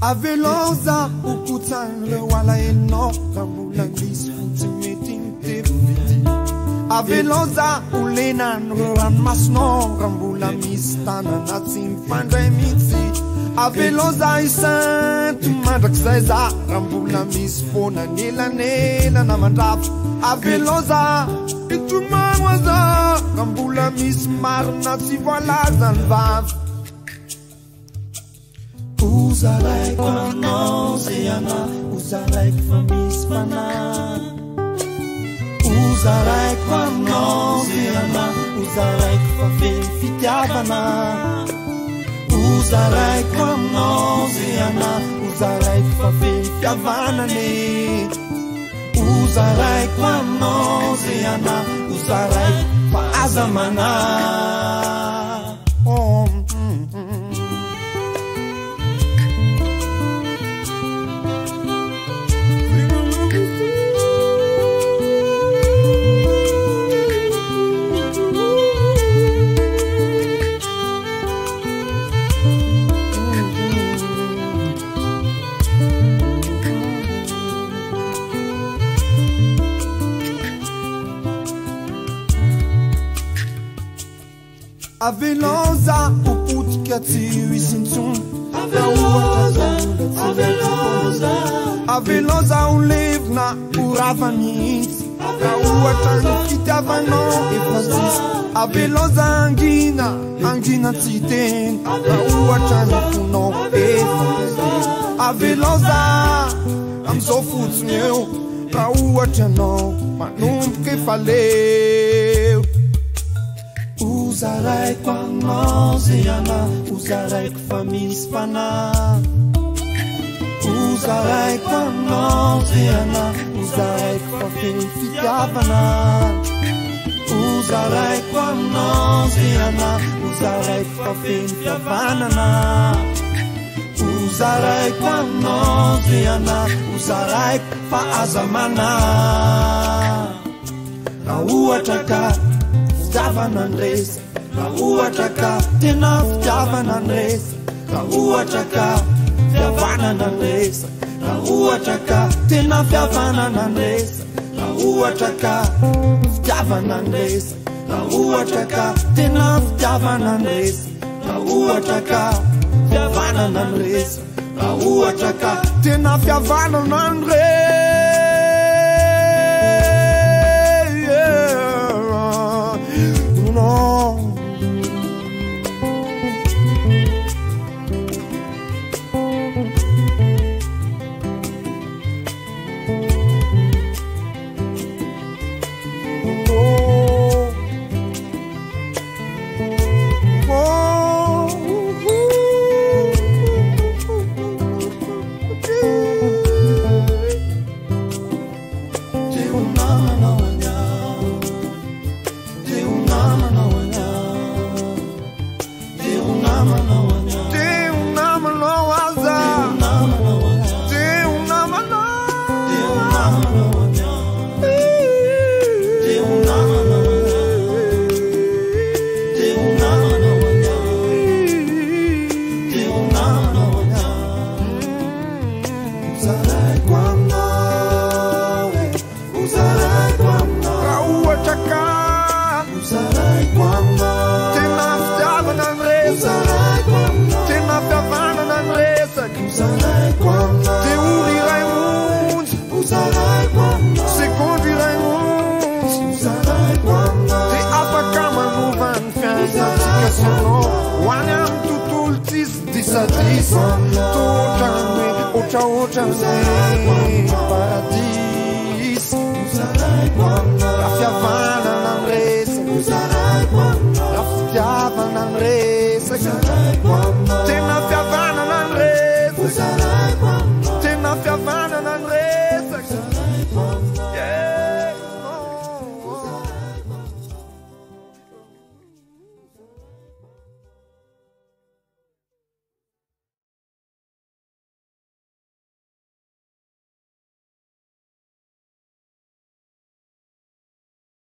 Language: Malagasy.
Aveloza ukutsanle wala eno Rambula misfuti meting Aveloza ulenan ruran masno Rambula mistana natsim pandre mitsi Aveloza isan tumandraksaiza Rambula mispona nela na mandraf Aveloza itumangwaza Rambula mismarna tsivoalaza nvav Uzarai kwa noziana, uzarai kwa mispana. Uzarai kwa noziana, uzarai kwa fitiavana. Uzarai kwa noziana, uzarai kwa fitiavana ne. Uzarai kwa noziana, uzarai kwa azamana. Aveloza uputika tiwisintum Aveloza ulevna uravanit Uatan kitavano efazis Aveloza angina titen Uatan kuno efazis Aveloza am so futs meu Uatano manum que faleu Uzarai kwa noziana, uzarai kwa mispana. Uzarai kwa noziana, uzarai kwa fitiavana. Uzarai kwa noziana, uzarai kwa fitiavana. Uzarai kwa noziana, uzarai kwa azamana. Na uataka Andres, Rauataka, Tenaf Javan Andres, Rauataka, Javan Andres, Rauataka, Tenaf Javan Andres, Rauataka, Javan Andres, Rauataka, Tenaf Javan Andres, Rauataka, Javan Andres, Rauataka, Tenaf Javan Andres. Paradis, Rafiavana Nangresa, Rafiavana Nangresa.